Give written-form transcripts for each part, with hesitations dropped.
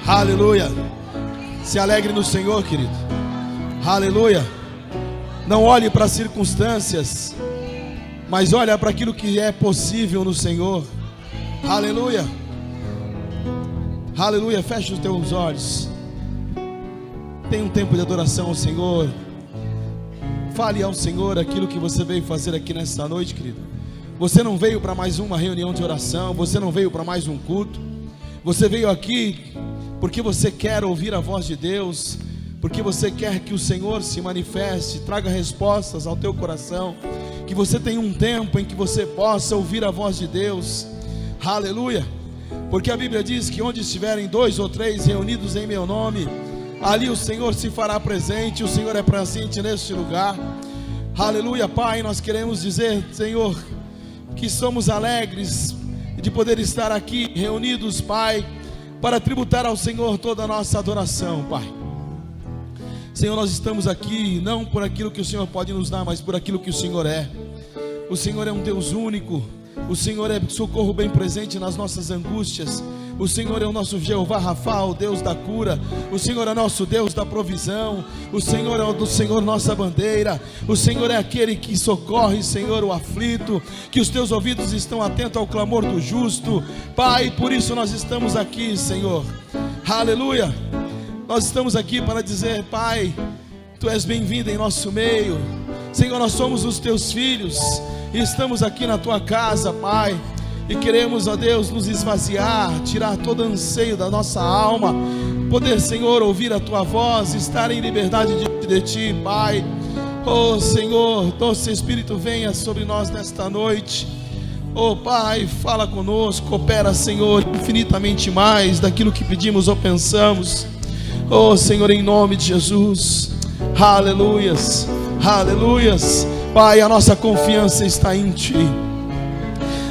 Aleluia. Se alegre no Senhor, querido. Aleluia. Não olhe para as circunstâncias, mas olha para aquilo que é possível no Senhor. Aleluia. Aleluia. Feche os teus olhos. Tem um tempo de adoração ao Senhor. Fale ao Senhor aquilo que você veio fazer aqui nesta noite, querido. Você não veio para mais uma reunião de oração. Você não veio para mais um culto. Você veio aqui porque você quer ouvir a voz de Deus, porque você quer que o Senhor se manifeste, traga respostas ao teu coração, que você tenha um tempo em que você possa ouvir a voz de Deus. Aleluia. Porque a Bíblia diz que onde estiverem 2 ou 3 reunidos em meu nome, ali o Senhor se fará presente. O Senhor é presente neste lugar. Aleluia. Pai, nós queremos dizer, Senhor, que somos alegres de poder estar aqui reunidos, Pai, para tributar ao Senhor toda a nossa adoração, Pai. Senhor, nós estamos aqui não por aquilo que o Senhor pode nos dar, mas por aquilo que o Senhor é. O Senhor é um Deus único. O Senhor é socorro bem presente nas nossas angústias. O Senhor é o nosso Jeová Rafa, o Deus da cura. O Senhor é nosso Deus da provisão. O Senhor é o do Senhor nossa bandeira. O Senhor é aquele que socorre, Senhor, o aflito. Que os teus ouvidos estão atentos ao clamor do justo. Pai, por isso nós estamos aqui, Senhor. Aleluia. Nós estamos aqui para dizer, Pai, Tu és bem-vindo em nosso meio. Senhor, nós somos os Teus filhos e estamos aqui na Tua casa, Pai. E queremos, ó Deus, nos esvaziar, tirar todo anseio da nossa alma, poder, Senhor, ouvir a Tua voz, estar em liberdade diante de Ti, Pai. Oh Senhor, doce Espírito, venha sobre nós nesta noite. Oh Pai, fala conosco, opera, Senhor, infinitamente mais daquilo que pedimos ou pensamos. Oh Senhor, em nome de Jesus. Aleluias, aleluias. Pai, a nossa confiança está em Ti.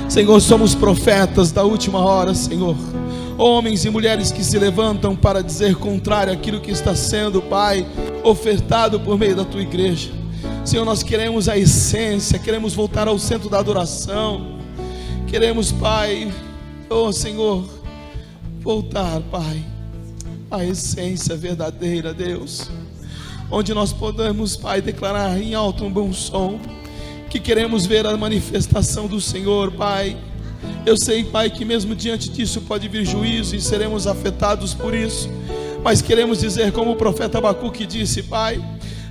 Senhor, somos profetas da última hora, Senhor. Homens e mulheres que se levantam para dizer contrário àquilo que está sendo, Pai, ofertado por meio da Tua igreja. Senhor, nós queremos a essência, queremos voltar ao centro da adoração. Queremos, Pai, oh Senhor, voltar, Pai, à essência verdadeira, Deus. Onde nós podemos, Pai, declarar em alto um bom som que queremos ver a manifestação do Senhor, Pai. Eu sei, Pai, que mesmo diante disso pode vir juízo e seremos afetados por isso, mas queremos dizer como o profeta Abacuque disse, Pai,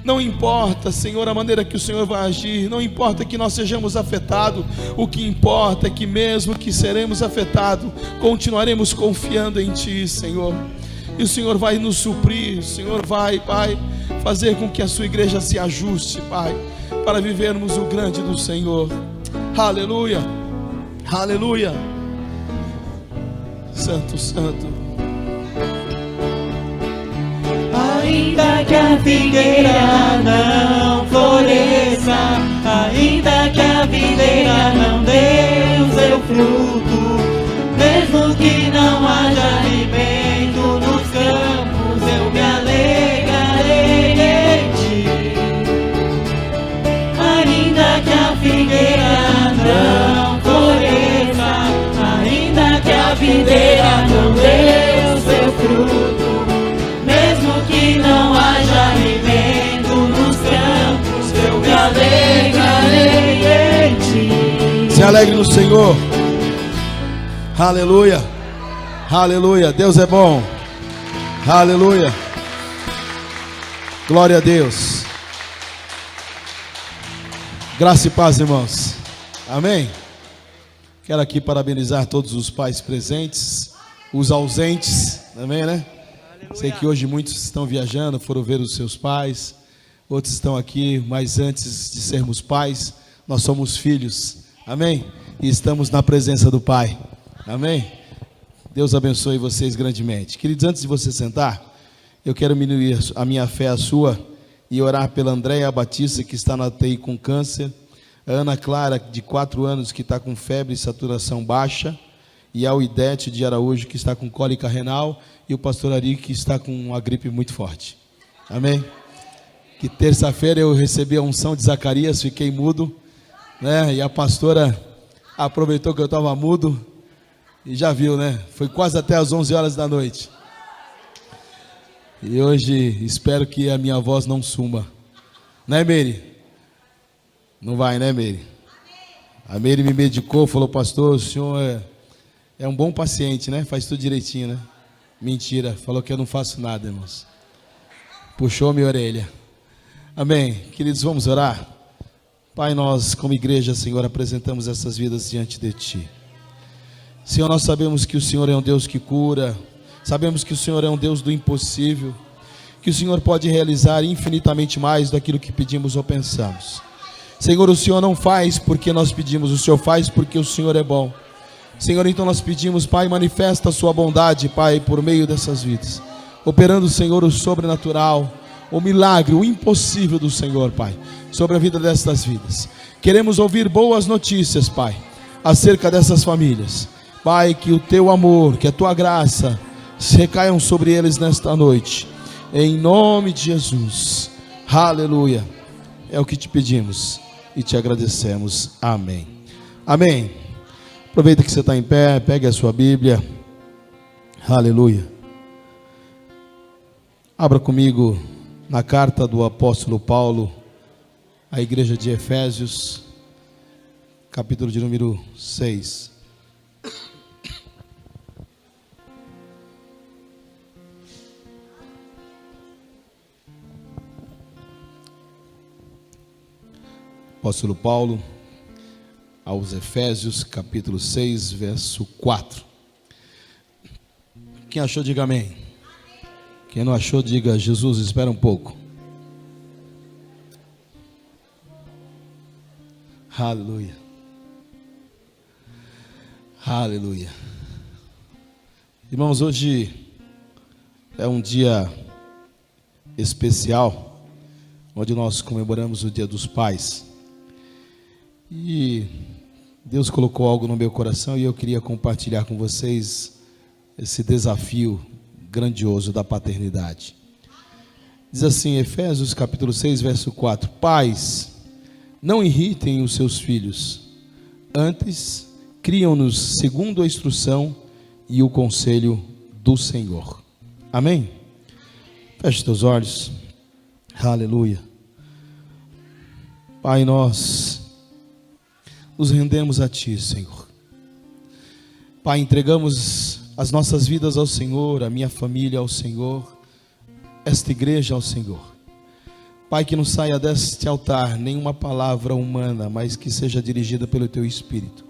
não importa, Senhor, a maneira que o Senhor vai agir, não importa que nós sejamos afetados, o que importa é que mesmo que seremos afetados, continuaremos confiando em Ti, Senhor. E o Senhor vai nos suprir, o Senhor vai, Pai, fazer com que a Sua igreja se ajuste, Pai, para vivermos o grande do Senhor. Aleluia, aleluia. Santo, santo. Ainda que a figueira não floresça, ainda que a videira não dê o seu fruto, mesmo que não haja alimento nos campos, eu me alegrarei em Ti. Ainda que a figueira não floresça, ainda que a videira não dê o seu fruto, mesmo que não haja alimento nos campos, eu me alegrarei em Ti. Se alegre no Senhor. Aleluia, aleluia. Deus é bom. Aleluia. Glória a Deus. Graça e paz, irmãos. Amém. Quero aqui parabenizar todos os pais presentes, os ausentes, amém, né? Sei que hoje muitos estão viajando, foram ver os seus pais, outros estão aqui, mas antes de sermos pais, nós somos filhos, amém? E estamos na presença do Pai, amém? Deus abençoe vocês grandemente. Queridos, antes de você sentar, eu quero diminuir a minha fé, a sua, e orar pela Andréia Batista, que está na UTI com câncer, a Ana Clara, de 4 anos, que está com febre e saturação baixa, e a Uidete de Araújo, que está com cólica renal, e o pastor Ari, que está com uma gripe muito forte. Amém? Que terça-feira eu recebi a unção de Zacarias, fiquei mudo, né? E a pastora aproveitou que eu estava mudo, e já viu, né? Foi quase até as 11 horas da noite. E hoje espero que a minha voz não suma. Né, Meire? Não vai, né, Meire? A Meire me medicou, falou: pastor, o senhor é um bom paciente, né? Faz tudo direitinho, né? Mentira, falou que eu não faço nada, irmãos. Puxou minha orelha. Amém. Queridos, vamos orar? Pai, nós como igreja, Senhor, apresentamos essas vidas diante de Ti. Senhor, nós sabemos que o Senhor é um Deus que cura, sabemos que o Senhor é um Deus do impossível, que o Senhor pode realizar infinitamente mais daquilo que pedimos ou pensamos. Senhor, o Senhor não faz porque nós pedimos, o Senhor faz porque o Senhor é bom. Senhor, então nós pedimos, Pai, manifesta a sua bondade, Pai, por meio dessas vidas, operando, Senhor, o sobrenatural, o milagre, o impossível do Senhor, Pai, sobre a vida destas vidas. Queremos ouvir boas notícias, Pai, acerca dessas famílias. Pai, que o Teu amor, que a Tua graça recaiam sobre eles nesta noite, em nome de Jesus. Aleluia. É o que te pedimos e te agradecemos. Amém. Amém. Aproveita que você está em pé, pegue a sua Bíblia. Aleluia. Abra comigo na carta do apóstolo Paulo à igreja de Efésios, capítulo de número 6. Apóstolo Paulo aos Efésios, capítulo 6, verso 4. Quem achou, diga amém. Quem não achou, diga: Jesus, espera um pouco. Aleluia. Aleluia. Irmãos, hoje é um dia especial, onde nós comemoramos o Dia dos Pais. E Deus colocou algo no meu coração e eu queria compartilhar com vocês esse desafio grandioso da paternidade. Diz assim, Efésios capítulo 6, verso 4: Pais, não irritem os seus filhos, antes criam-nos segundo a instrução e o conselho do Senhor. Amém? Feche teus olhos. Aleluia. Pai, nós nos rendemos a Ti, Senhor. Pai, entregamos as nossas vidas ao Senhor, a minha família ao Senhor, esta igreja ao Senhor. Pai, que não saia deste altar nenhuma palavra humana, mas que seja dirigida pelo Teu Espírito.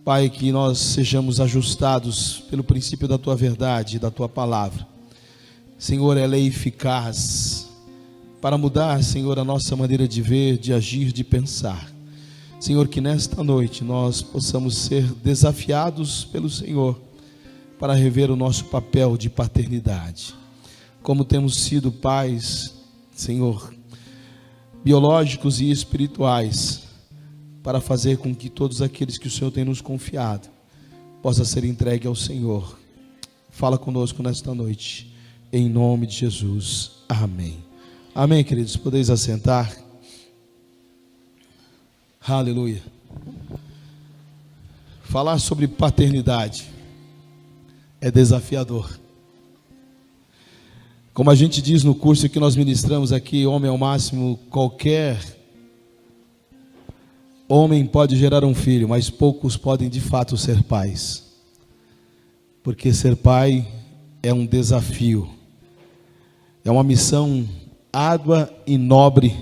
Pai, que nós sejamos ajustados pelo princípio da Tua verdade, da Tua palavra. Senhor, ela é eficaz para mudar, Senhor, a nossa maneira de ver, de agir, de pensar. Senhor, que nesta noite nós possamos ser desafiados pelo Senhor para rever o nosso papel de paternidade. Como temos sido pais, Senhor, biológicos e espirituais, para fazer com que todos aqueles que o Senhor tem nos confiado possa ser entregue ao Senhor. Fala conosco nesta noite, em nome de Jesus. Amém. Amém, queridos. Podeis assentar. Aleluia. Falar sobre paternidade é desafiador. Como a gente diz no curso que nós ministramos aqui, homem ao máximo, qualquer homem pode gerar um filho, mas poucos podem de fato ser pais. Porque ser pai é um desafio, é uma missão árdua e nobre,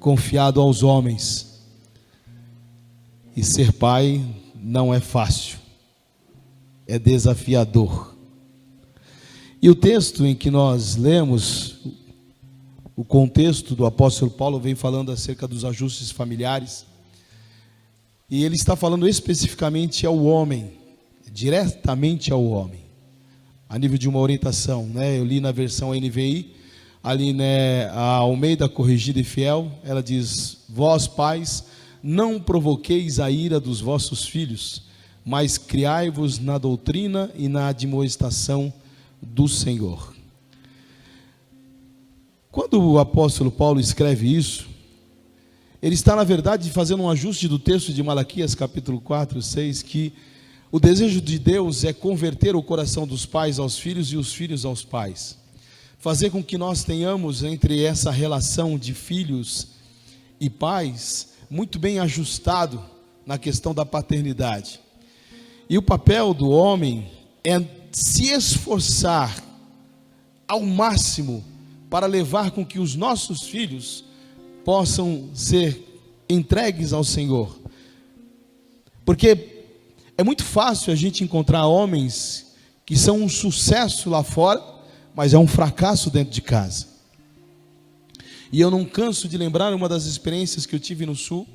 confiado aos homens. E ser pai não é fácil, é desafiador. E o texto em que nós lemos, o contexto do apóstolo Paulo vem falando acerca dos ajustes familiares. E ele está falando especificamente ao homem, diretamente ao homem, a nível de uma orientação, né? Eu li na versão NVI, ali, né, a Almeida Corrigida e Fiel, ela diz: vós pais, não provoqueis a ira dos vossos filhos, mas criai-vos na doutrina e na admoestação do Senhor. Quando o apóstolo Paulo escreve isso, ele está na verdade fazendo um ajuste do texto de Malaquias capítulo 4, 6, que o desejo de Deus é converter o coração dos pais aos filhos e os filhos aos pais. fazer com que nós tenhamos entre essa relação de filhos e pais muito bem ajustado na questão da paternidade. E o papel do homem é se esforçar ao máximo para levar com que os nossos filhos possam ser entregues ao Senhor. Porque é muito fácil a gente encontrar homens que são um sucesso lá fora, mas é um fracasso dentro de casa. E eu não canso de lembrar uma das experiências que eu tive no Sul,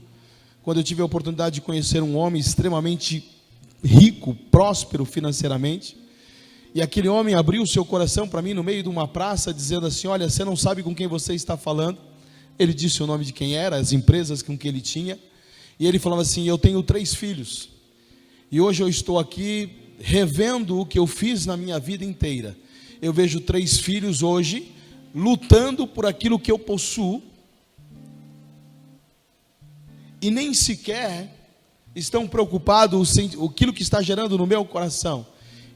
quando eu tive a oportunidade de conhecer um homem extremamente rico, próspero financeiramente, e aquele homem abriu o seu coração para mim no meio de uma praça, dizendo assim: olha, você não sabe com quem você está falando. Ele disse o nome de quem era, as empresas com que ele tinha, e ele falava assim: eu tenho 3 filhos, e hoje eu estou aqui revendo o que eu fiz na minha vida inteira. Eu vejo 3 filhos hoje lutando por aquilo que eu possuo, e nem sequer estão preocupados com aquilo que está gerando no meu coração.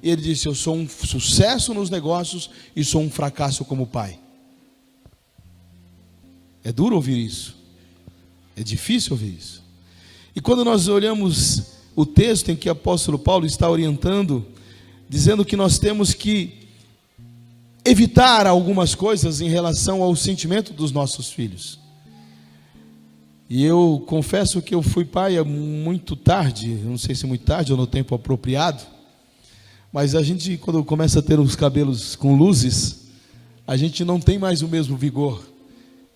E ele disse: eu sou um sucesso nos negócios e sou um fracasso como pai. É duro ouvir isso, é difícil ouvir isso. E quando nós olhamos o texto em que o apóstolo Paulo está orientando, dizendo que nós temos que evitar algumas coisas em relação ao sentimento dos nossos filhos. E eu confesso que eu fui pai muito tarde, não sei se muito tarde ou no tempo apropriado, mas a gente, quando começa a ter os cabelos com luzes, a gente não tem mais o mesmo vigor.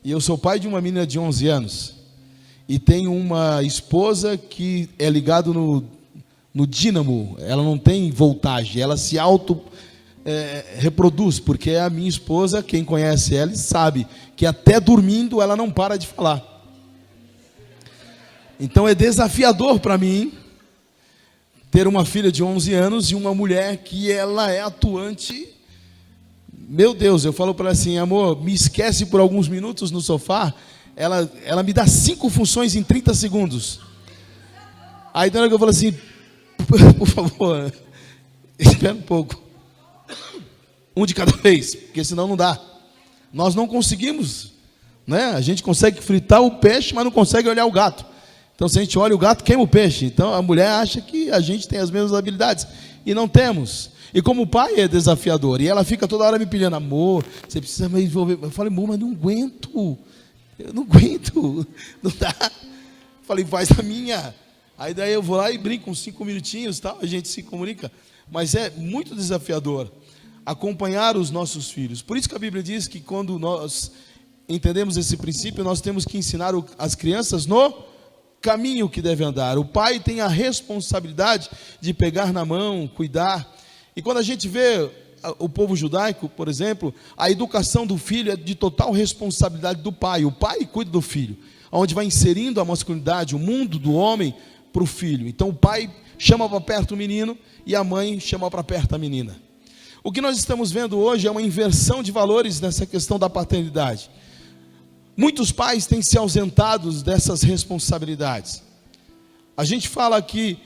E eu sou pai de uma menina de 11 anos, e tenho uma esposa que é ligada no dínamo, ela não tem voltagem, ela se reproduz, porque é a minha esposa, quem conhece ela sabe que até dormindo ela não para de falar. Então é desafiador para mim ter uma filha de 11 anos e uma mulher que ela é atuante. Meu Deus, eu falo para ela assim: amor, me esquece por alguns minutos no sofá. Ela me dá 5 funções em 30 segundos. Aí na hora que eu falo assim: por favor, espera um pouco, um de cada vez, porque senão não dá. Nós não conseguimos, né? A gente consegue fritar o peixe, mas não consegue olhar o gato. Então, se a gente olha o gato, queima o peixe. Então, a mulher acha que a gente tem as mesmas habilidades, e não temos. E como pai é desafiador, e ela fica toda hora me pedindo: amor, você precisa me envolver. Eu falei: amor, mas não aguento, eu não aguento, não dá. Eu falei: faz a minha. Aí daí eu vou lá e brinco uns 5 minutinhos, tal, a gente se comunica. Mas é muito desafiador acompanhar os nossos filhos. Por isso que a Bíblia diz que quando nós entendemos esse princípio, nós temos que ensinar as crianças no caminho que deve andar. O pai tem a responsabilidade de pegar na mão, cuidar. E quando a gente vê o povo judaico, por exemplo, a educação do filho é de total responsabilidade do pai. O pai cuida do filho, onde vai inserindo a masculinidade, o mundo do homem para o filho. Então o pai chama para perto o menino e a mãe chama para perto a menina. O que nós estamos vendo hoje é uma inversão de valores nessa questão da paternidade. Muitos pais têm se ausentado dessas responsabilidades. A gente fala que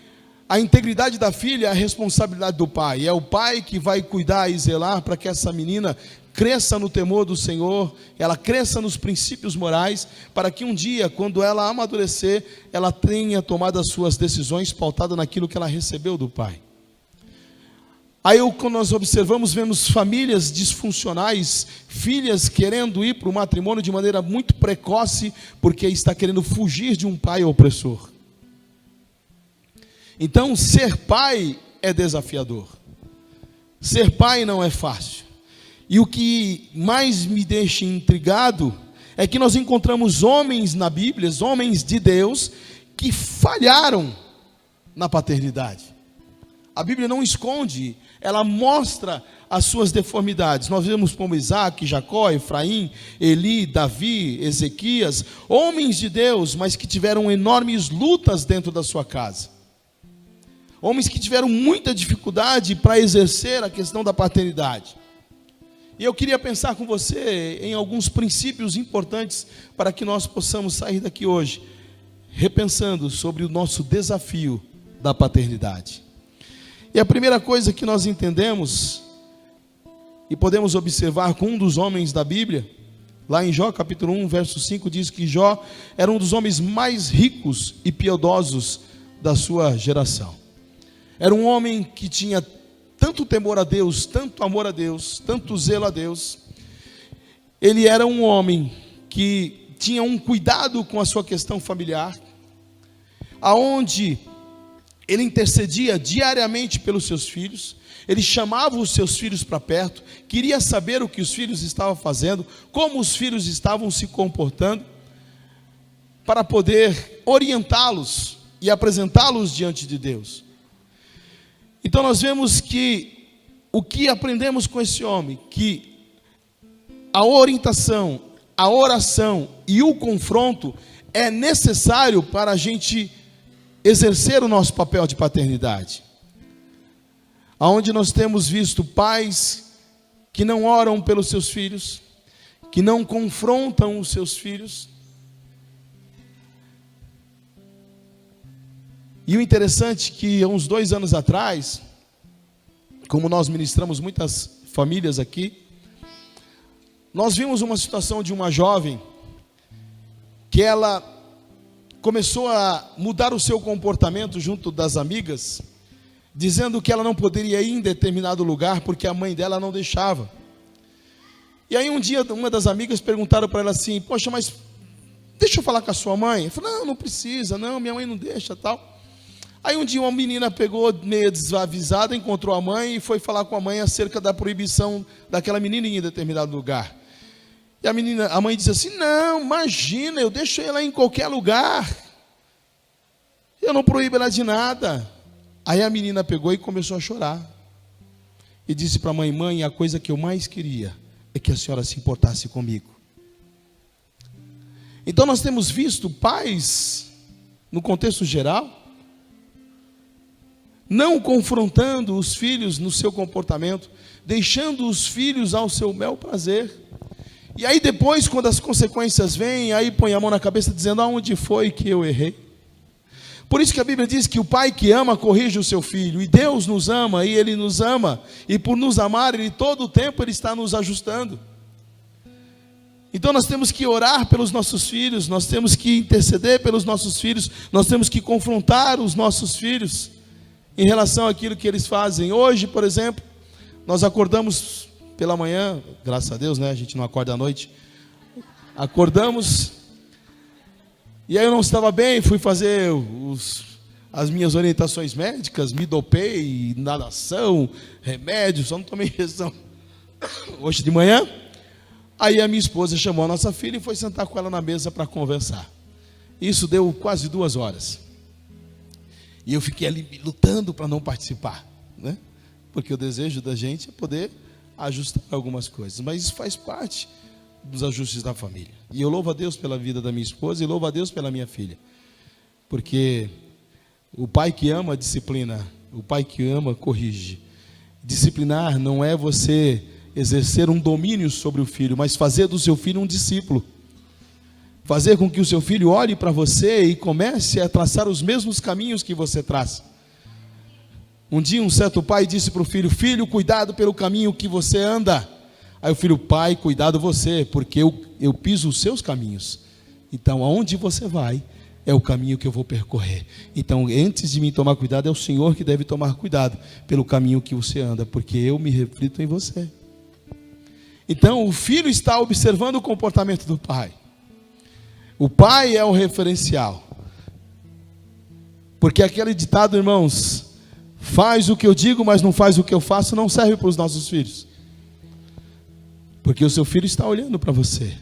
a integridade da filha é a responsabilidade do pai. É o pai que vai cuidar e zelar para que essa menina cresça no temor do Senhor, ela cresça nos princípios morais, para que um dia, quando ela amadurecer, ela tenha tomado as suas decisões pautadas naquilo que ela recebeu do pai. Aí quando nós observamos, vemos famílias disfuncionais, filhas querendo ir para o matrimônio de maneira muito precoce, porque está querendo fugir de um pai opressor. Então, ser pai é desafiador. Ser pai não é fácil. E o que mais me deixa intrigado é que nós encontramos homens na Bíblia, homens de Deus, que falharam na paternidade. A Bíblia não esconde, ela mostra as suas deformidades. Nós vemos como Isaac, Jacó, Efraim, Eli, Davi, Ezequias, homens de Deus, mas que tiveram enormes lutas dentro da sua casa. Homens que tiveram muita dificuldade para exercer a questão da paternidade. E eu queria pensar com você em alguns princípios importantes para que nós possamos sair daqui hoje, repensando sobre o nosso desafio da paternidade. E a primeira coisa que nós entendemos E podemos observar que um dos homens da Bíblia, lá em Jó capítulo 1, verso 5, diz que Jó era um dos homens mais ricos e piedosos da sua geração. Era um homem que tinha tanto temor a Deus, tanto amor a Deus, tanto zelo a Deus. Ele era um homem que tinha um cuidado com a sua questão familiar, aonde ele intercedia diariamente pelos seus filhos. Ele chamava os seus filhos para perto, queria saber o que os filhos estavam fazendo, como os filhos estavam se comportando, para poder orientá-los e apresentá-los diante de Deus. Então nós vemos que o que aprendemos com esse homem, que a orientação, a oração e o confronto é necessário para a gente exercer o nosso papel de paternidade. Aonde nós temos visto pais que não oram pelos seus filhos, que não confrontam os seus filhos. E o interessante é que há uns 2 anos atrás, como nós ministramos muitas famílias aqui, nós vimos uma situação de uma jovem que ela começou a mudar o seu comportamento junto das amigas, dizendo que ela não poderia ir em determinado lugar porque a mãe dela não deixava. E aí um dia uma das amigas perguntaram para ela assim: poxa, mas deixa eu falar com a sua mãe? Eu falei: não precisa, não, minha mãe não deixa, tal. Aí um dia uma menina pegou, meio desavisada, encontrou a mãe e foi falar com a mãe acerca da proibição daquela menina ir em determinado lugar. E a mãe disse assim: não, imagina, eu deixo ela em qualquer lugar, eu não proíbo ela de nada. Aí a menina pegou e começou a chorar. E disse para a mãe: mãe, a coisa que eu mais queria é que a senhora se importasse comigo. Então nós temos visto pais, no contexto geral, não confrontando os filhos no seu comportamento, deixando os filhos ao seu bel prazer. E aí depois, quando as consequências vêm, aí põe a mão na cabeça dizendo: aonde foi que eu errei? Por isso que a Bíblia diz que o pai que ama corrige o seu filho. E Deus nos ama, e Ele nos ama. E por nos amar, Ele todo o tempo Ele está nos ajustando. Então nós temos que orar pelos nossos filhos, nós temos que interceder pelos nossos filhos, nós temos que confrontar os nossos filhos em relação àquilo que eles fazem. Hoje, por exemplo, nós acordamos pela manhã, graças a Deus, né? A gente não acorda à noite. Acordamos... E aí eu não estava bem, fui fazer as minhas orientações médicas, me dopei, nadação, remédio, só não tomei injeção hoje de manhã. Aí a minha esposa chamou a nossa filha e foi sentar com ela na mesa para conversar. Isso deu quase 2 horas. E eu fiquei ali lutando para não participar, né? Porque o desejo da gente é poder ajustar algumas coisas, mas isso faz parte dos ajustes da família. E eu louvo a Deus pela vida da minha esposa e louvo a Deus pela minha filha, porque o pai que ama disciplina, o pai que ama corrige. Disciplinar não é você exercer um domínio sobre o filho, mas fazer do seu filho um discípulo, fazer com que o seu filho olhe para você e comece a traçar os mesmos caminhos que você traça. Um dia um certo pai disse para o filho: filho, cuidado pelo caminho que você anda. Aí o filho: pai, cuidado você, porque eu piso os seus caminhos. Então, aonde você vai, é o caminho que eu vou percorrer. Então, antes de mim tomar cuidado, é o Senhor que deve tomar cuidado pelo caminho que você anda, porque eu me reflito em você. Então, o filho está observando o comportamento do pai. O pai é o referencial. Porque aquele ditado, irmãos, faz o que eu digo, mas não faz o que eu faço, não serve para os nossos filhos. Porque o seu filho está olhando para você.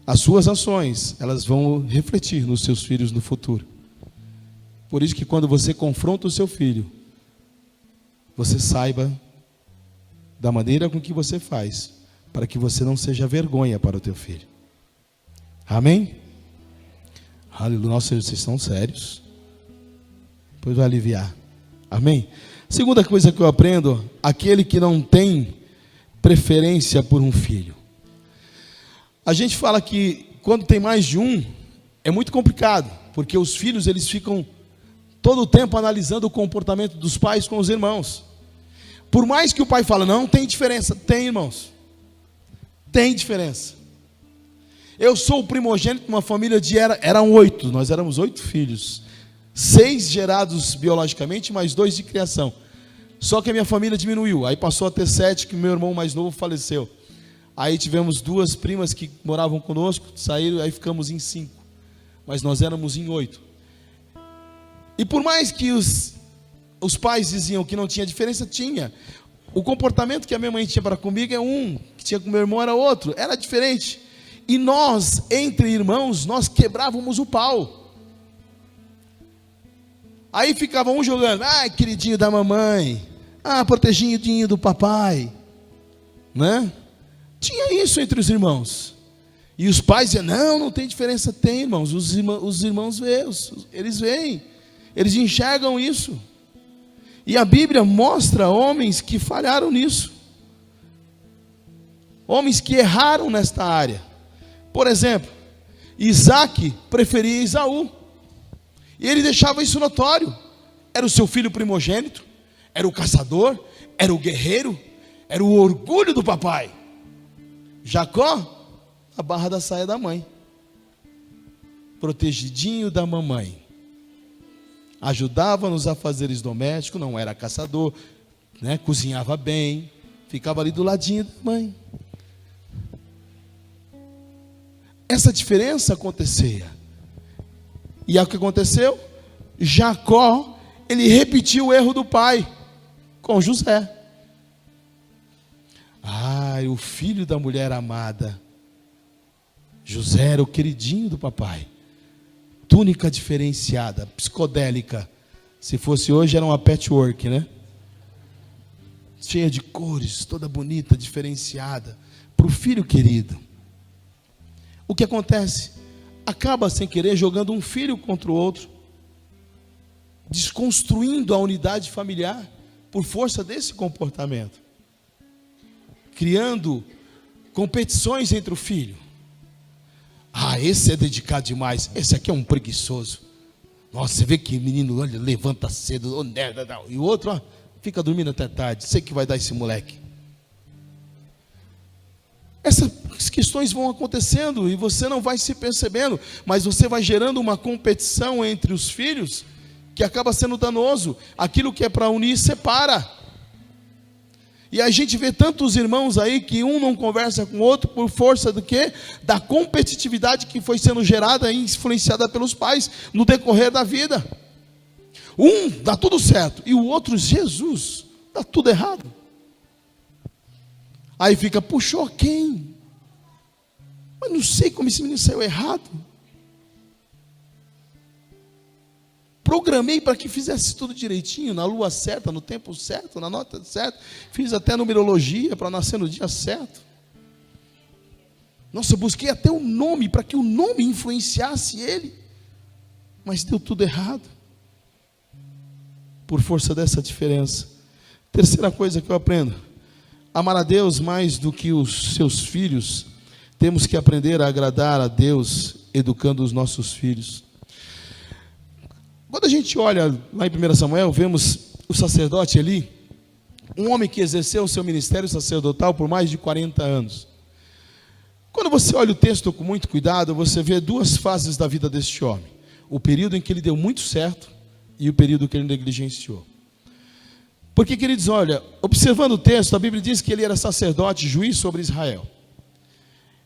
As suas ações, elas vão refletir nos seus filhos no futuro. Por isso que quando você confronta o seu filho, você saiba da maneira com que você faz, para que você não seja vergonha para o teu filho. Amém? Aleluia. Nossa, vocês estão sérios? Depois vai aliviar. Amém? Segunda coisa que eu aprendo: aquele que não tem preferência por um filho. A gente fala que quando tem mais de um, é muito complicado, porque os filhos, eles ficam todo o tempo analisando o comportamento dos pais com os irmãos. Por mais que o pai fale, não tem diferença. Tem, irmãos. Tem diferença. Eu sou o primogênito de uma família eram 8, nós éramos 8 filhos. 6 gerados biologicamente, mais 2 de criação. Só que a minha família diminuiu. Aí passou a ter 7, que meu irmão mais novo faleceu. Aí tivemos 2 primas que moravam conosco, saíram, aí ficamos em 5. Mas nós éramos em 8. E por mais que os pais diziam que não tinha diferença, tinha. O comportamento que a minha mãe tinha para comigo é um, que tinha com meu irmão era outro, era diferente. E nós, entre irmãos, nós quebrávamos o pau. Aí ficava um jogando, queridinho da mamãe, protegidinho do papai, né? Tinha isso entre os irmãos. E os pais diziam, não tem diferença. Tem, irmãos, os irmãos veem, eles veem, eles enxergam isso. E a Bíblia mostra homens que falharam nisso, homens que erraram nesta área. Por exemplo, Isaac preferia Esaú, e ele deixava isso notório. Era o seu filho primogênito, era o caçador, era o guerreiro, era o orgulho do papai. Jacó, a barra da saia da mãe, protegidinho da mamãe, ajudava nos afazeres domésticos, não era caçador, né? Cozinhava bem, ficava ali do ladinho da mãe. Essa diferença acontecia. E o que aconteceu? Jacó, ele repetiu o erro do pai com José. O filho da mulher amada. José era o queridinho do papai. Túnica diferenciada, psicodélica. Se fosse hoje era uma patchwork, né? Cheia de cores, toda bonita, diferenciada, para o filho querido. O que acontece? Acaba sem querer jogando um filho contra o outro, desconstruindo a unidade familiar por força desse comportamento, criando competições entre o filho. Esse é dedicado demais, esse aqui é um preguiçoso. Nossa, você vê que menino, olha, levanta cedo, e o outro, fica dormindo até tarde, sei que vai dar esse moleque. Essas questões vão acontecendo e você não vai se percebendo, mas você vai gerando uma competição entre os filhos que acaba sendo danoso. Aquilo que é para unir, separa. E a gente vê tantos irmãos aí que um não conversa com o outro por força do quê? Da competitividade que foi sendo gerada e influenciada pelos pais no decorrer da vida. Um dá tudo certo e o outro, Jesus, dá tudo errado. Aí fica, puxou quem? Mas não sei como esse menino saiu errado. Programei para que fizesse tudo direitinho, na lua certa, no tempo certo, na nota certa. Fiz até numerologia para nascer no dia certo. Nossa, eu busquei até o nome, para que o nome influenciasse ele. Mas deu tudo errado. Por força dessa diferença. Terceira coisa que eu aprendo. Amar a Deus mais do que os seus filhos. Temos que aprender a agradar a Deus, educando os nossos filhos. Quando a gente olha lá em 1 Samuel, vemos o sacerdote Eli, um homem que exerceu o seu ministério sacerdotal por mais de 40 anos. Quando você olha o texto com muito cuidado, você vê 2 fases da vida deste homem. O período em que ele deu muito certo e o período que ele negligenciou. Porque, queridos, olha, observando o texto, a Bíblia diz que ele era sacerdote, juiz sobre Israel.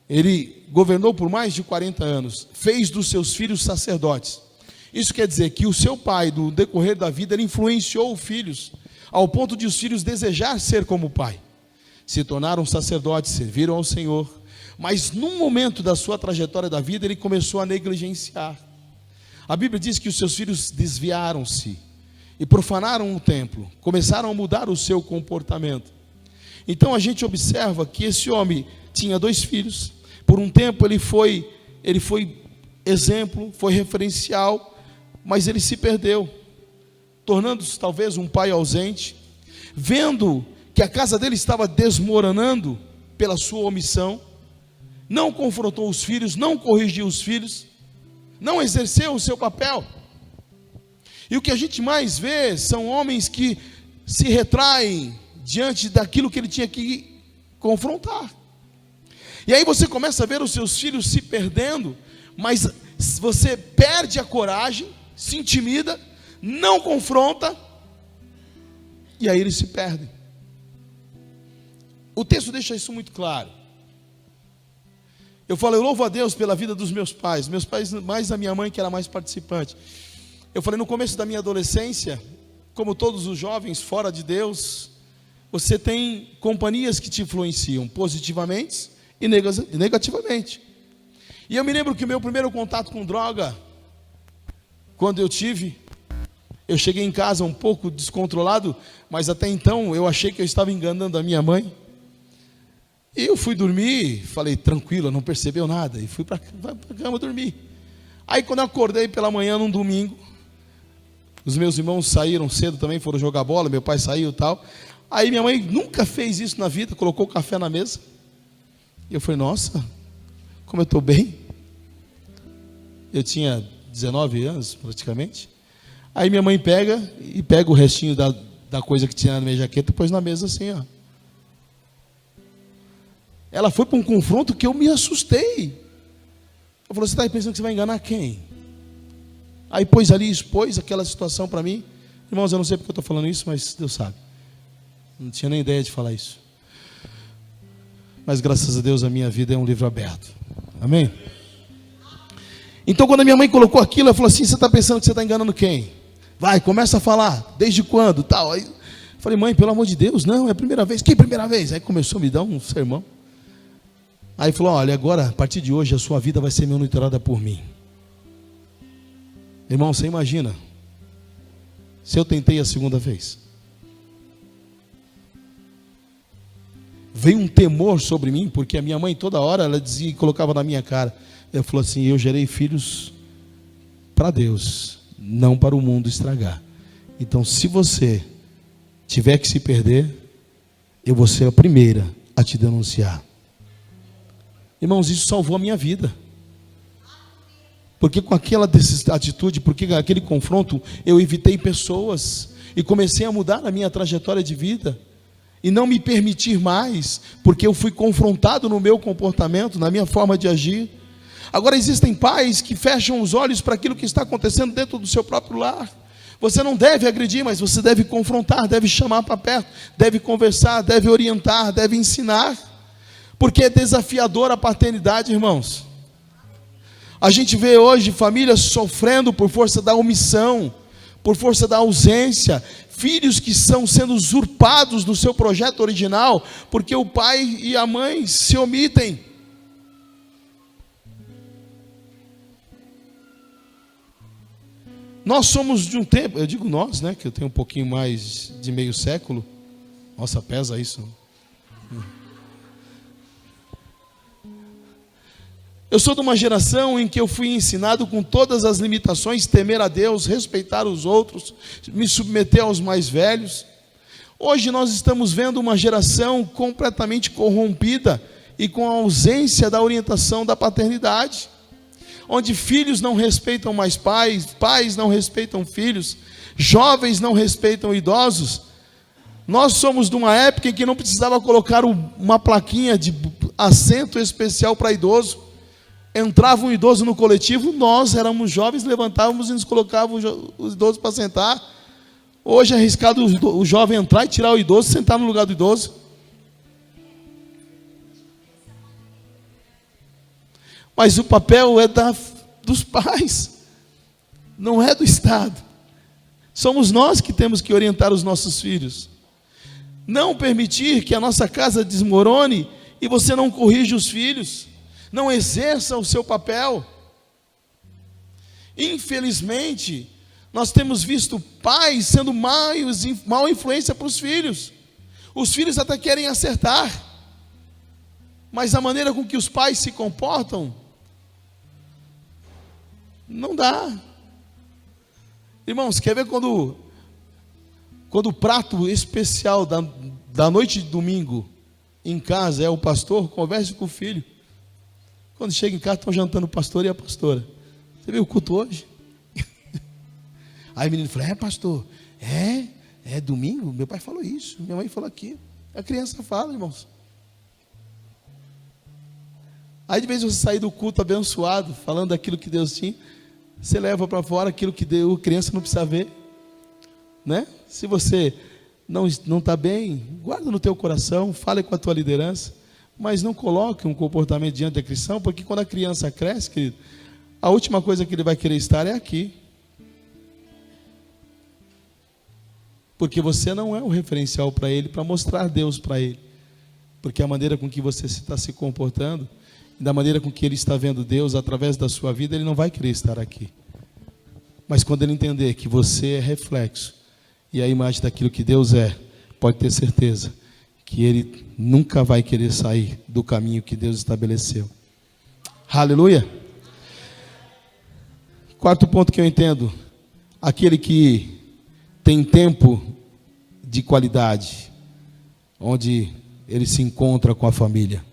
Ele governou por mais de 40 anos, fez dos seus filhos sacerdotes. Isso quer dizer que o seu pai, no decorrer da vida, ele influenciou os filhos, ao ponto de os filhos desejar ser como o pai. Se tornaram sacerdotes, serviram ao Senhor, mas num momento da sua trajetória da vida, ele começou a negligenciar. A Bíblia diz que os seus filhos desviaram-se e profanaram o templo, começaram a mudar o seu comportamento. Então a gente observa que esse homem tinha 2 filhos, por um tempo ele foi exemplo, foi referencial, mas ele se perdeu, tornando-se talvez um pai ausente, vendo que a casa dele estava desmoronando pela sua omissão, não confrontou os filhos, não corrigiu os filhos, não exerceu o seu papel. E o que a gente mais vê são homens que se retraem diante daquilo que ele tinha que confrontar. E aí você começa a ver os seus filhos se perdendo, mas você perde a coragem, se intimida, não confronta, e aí eles se perdem. O texto deixa isso muito claro. Eu louvo a Deus pela vida dos meus pais, mais a minha mãe, que era mais participante. Eu falei, no começo da minha adolescência, como todos os jovens fora de Deus, você tem companhias que te influenciam positivamente e negativamente. E eu me lembro que o meu primeiro contato com droga, quando eu cheguei em casa um pouco descontrolado, mas até então eu achei que eu estava enganando a minha mãe. E eu fui dormir, falei, tranquilo, não percebeu nada, e fui para a cama dormir. Aí quando eu acordei pela manhã num domingo, os meus irmãos saíram cedo também, foram jogar bola, meu pai saiu e tal. Aí minha mãe nunca fez isso na vida, colocou o café na mesa. E eu falei, nossa, como eu estou bem. Eu tinha 19 anos praticamente. Aí minha mãe pega o restinho da coisa que tinha na minha jaqueta e pôs na mesa assim, ó. Ela foi para um confronto que eu me assustei. Eu falei, você está pensando que você vai enganar quem? Aí expôs aquela situação para mim. Irmãos, eu não sei porque eu estou falando isso, mas Deus sabe. Não tinha nem ideia de falar isso. Mas graças a Deus a minha vida é um livro aberto. Amém? Então quando a minha mãe colocou aquilo, ela falou assim, você está pensando que você está enganando quem? Vai, começa a falar, desde quando, tal. Aí eu falei, mãe, pelo amor de Deus, não, é a primeira vez. Que primeira vez? Aí começou a me dar um sermão. Aí falou, olha, agora, a partir de hoje, a sua vida vai ser monitorada por mim. Irmão, você imagina, se eu tentei a segunda vez. Veio um temor sobre mim, porque a minha mãe toda hora, ela dizia e colocava na minha cara. Ela falou assim, eu gerei filhos para Deus, não para o mundo estragar. Então, se você tiver que se perder, eu vou ser a primeira a te denunciar. Irmãos, isso salvou a minha vida. Porque com aquela atitude, porque aquele confronto, eu evitei pessoas e comecei a mudar a minha trajetória de vida e não me permitir mais, porque eu fui confrontado no meu comportamento, na minha forma de agir. Agora existem pais que fecham os olhos para aquilo que está acontecendo dentro do seu próprio lar. Você não deve agredir, mas você deve confrontar, deve chamar para perto, deve conversar, deve orientar, deve ensinar. Porque é desafiador a paternidade, irmãos. A gente vê hoje famílias sofrendo por força da omissão, por força da ausência, filhos que estão sendo usurpados do seu projeto original, porque o pai e a mãe se omitem. Nós somos de um tempo, eu digo nós, né, que eu tenho um pouquinho mais de meio século. Nossa, pesa isso. Eu sou de uma geração em que eu fui ensinado com todas as limitações, temer a Deus, respeitar os outros, me submeter aos mais velhos. Hoje nós estamos vendo uma geração completamente corrompida e com a ausência da orientação da paternidade, onde filhos não respeitam mais pais, pais não respeitam filhos, jovens não respeitam idosos. Nós somos de uma época em que não precisava colocar uma plaquinha de assento especial para idoso. Entrava um idoso no coletivo, nós éramos jovens, levantávamos e nos colocávamos os idosos para sentar. Hoje é arriscado o jovem entrar e tirar o idoso, sentar no lugar do idoso. Mas o papel é dos pais, não é do Estado. Somos nós que temos que orientar os nossos filhos. Não permitir que a nossa casa desmorone e você não corrija os filhos. Não exerça o seu papel. Infelizmente, nós temos visto pais sendo mal influência para os filhos. Os filhos até querem acertar, mas a maneira com que os pais se comportam, não dá. Irmãos, quer ver quando o prato especial da noite de domingo em casa é o pastor? Converse com o filho. Quando chega em casa, estão jantando o pastor e a pastora. Você viu o culto hoje? Aí o menino fala, pastor, É domingo? Meu pai falou isso, minha mãe falou aquilo. A criança fala, irmãos. Aí de vez você sair do culto abençoado, falando daquilo que Deus tinha, você leva para fora aquilo que a criança não precisa ver, né? Se você não está bem, guarda no teu coração, fale com a tua liderança, mas não coloque um comportamento diante da cristão, porque quando a criança cresce, querido, a última coisa que ele vai querer estar é aqui. Porque você não é o referencial para ele, para mostrar Deus para ele. Porque a maneira com que você está se comportando, da maneira com que ele está vendo Deus através da sua vida, ele não vai querer estar aqui. Mas quando ele entender que você é reflexo e a imagem daquilo que Deus é, pode ter certeza que ele nunca vai querer sair do caminho que Deus estabeleceu. Aleluia! Quarto ponto que eu entendo: aquele que tem tempo de qualidade, onde ele se encontra com a família.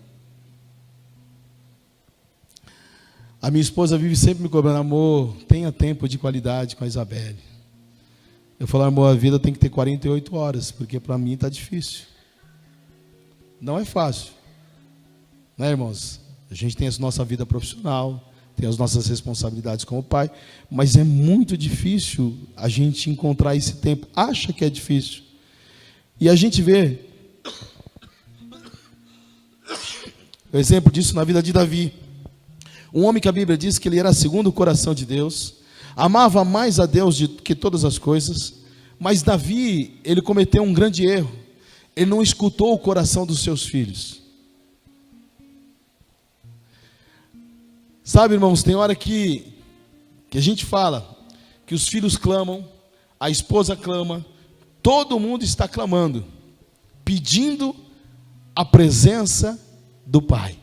A minha esposa vive sempre me cobrando: amor, tenha tempo de qualidade com a Isabelle. Eu falo: amor, a vida tem que ter 48 horas, porque para mim está difícil. Não é fácil, né, irmãos? A gente tem a nossa vida profissional, tem as nossas responsabilidades como pai, mas é muito difícil a gente encontrar esse tempo. Acha que é difícil. E a gente vê o exemplo disso na vida de Davi. Um homem que a Bíblia diz que ele era segundo o coração de Deus, amava mais a Deus do que todas as coisas, mas Davi, ele cometeu um grande erro. Ele não escutou o coração dos seus filhos. Sabe, irmãos, tem hora que a gente fala que os filhos clamam, a esposa clama, todo mundo está clamando, pedindo a presença do pai.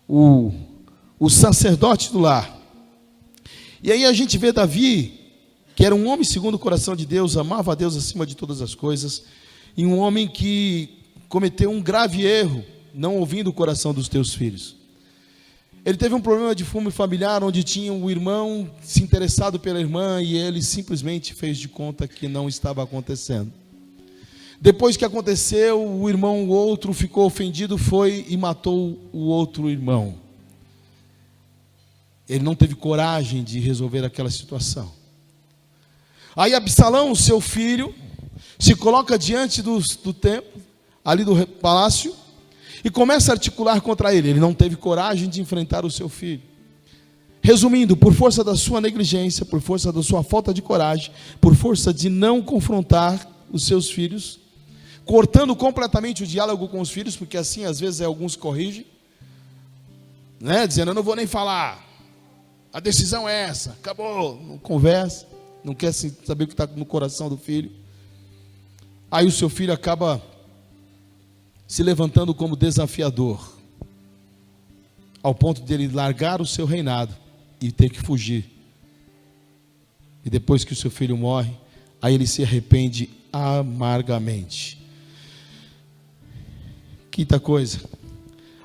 O sacerdote do lar. E aí a gente vê Davi, que era um homem segundo o coração de Deus, amava a Deus acima de todas as coisas, e um homem que cometeu um grave erro, não ouvindo o coração dos teus filhos. Ele teve um problema de fumo familiar, onde tinha um irmão se interessado pela irmã, e ele simplesmente fez de conta que não estava acontecendo. Depois que aconteceu, o irmão, o outro, ficou ofendido, foi e matou o outro irmão. Ele não teve coragem de resolver aquela situação. Aí Absalão, seu filho, se coloca diante do templo, ali do palácio, e começa a articular contra ele. Ele não teve coragem de enfrentar o seu filho. Resumindo, por força da sua negligência, por força da sua falta de coragem, por força de não confrontar os seus filhos, cortando completamente o diálogo com os filhos, porque assim às vezes alguns corrigem, né? Dizendo: eu não vou nem falar, a decisão é essa, acabou, não conversa, não quer saber o que está no coração do filho. Aí o seu filho acaba se levantando como desafiador, ao ponto de ele largar o seu reinado e ter que fugir. E depois que o seu filho morre, aí ele se arrepende amargamente. Quinta coisa: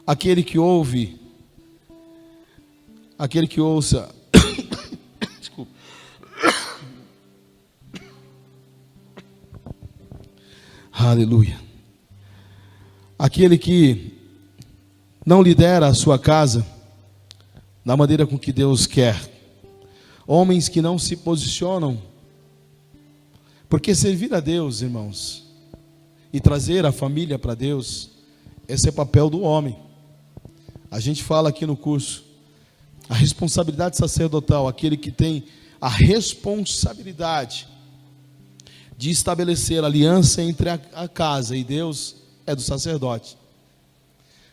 aquele que ouve, aquele que ouça, desculpa, aleluia, aquele que não lidera a sua casa da maneira com que Deus quer, homens que não se posicionam, porque servir a Deus, irmãos, e trazer a família para Deus, esse é papel do homem. A gente fala aqui no curso, a responsabilidade sacerdotal, aquele que tem a responsabilidade de estabelecer aliança entre a casa e Deus, é do sacerdote.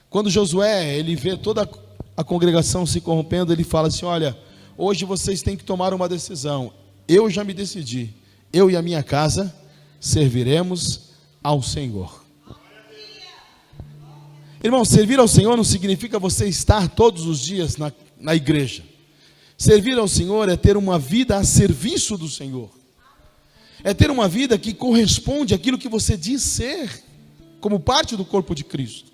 Quando Josué, ele vê toda a congregação se corrompendo, ele fala assim: olha, hoje vocês têm que tomar uma decisão. Eu já me decidi, eu e a minha casa serviremos ao Senhor. Irmão, servir ao Senhor não significa você estar todos os dias na igreja. Servir ao Senhor é ter uma vida a serviço do Senhor. É ter uma vida que corresponde àquilo que você diz ser, como parte do corpo de Cristo.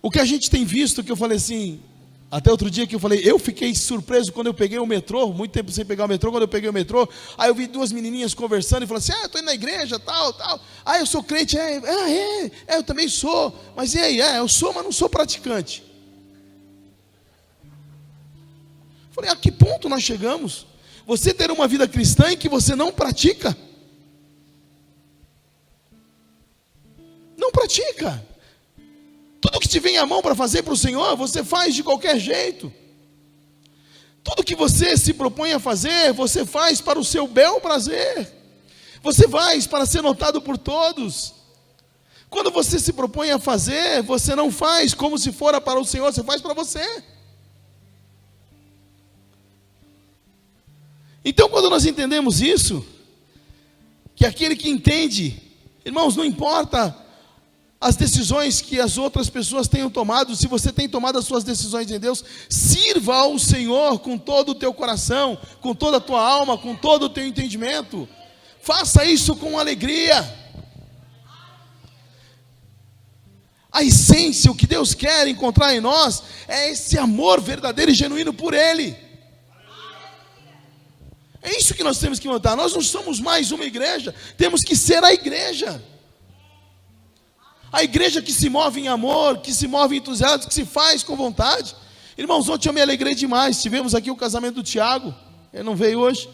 O que a gente tem visto, que eu falei assim, Até outro dia que eu falei, eu fiquei surpreso quando eu peguei o metrô, muito tempo sem pegar o metrô, quando eu peguei o metrô, aí eu vi duas menininhas conversando e falaram assim, eu estou indo na igreja, tal, eu sou crente, eu também sou, mas e aí, eu sou, mas não sou praticante. Falei, a que ponto nós chegamos? Você ter uma vida cristã em que você não pratica? Não pratica. Tudo que te vem à mão para fazer para o Senhor, você faz de qualquer jeito. Tudo que você se propõe a fazer, você faz para o seu bel prazer. Você faz para ser notado por todos. Quando você se propõe a fazer, você não faz como se fora para o Senhor, você faz para você. Então, quando nós entendemos isso, que aquele que entende, irmãos, não importa as decisões que as outras pessoas tenham tomado, se você tem tomado as suas decisões em Deus, sirva ao Senhor com todo o teu coração, com toda a tua alma, com todo o teu entendimento. Faça isso com alegria. A essência, o que Deus quer encontrar em nós, é esse amor verdadeiro e genuíno por Ele. É isso que nós temos que notar. Nós não somos mais uma igreja, temos que ser a igreja. A igreja que se move em amor, que se move em entusiasmo, que se faz com vontade. Irmãos, ontem eu me alegrei demais. Tivemos aqui o casamento do Tiago. Ele não veio hoje.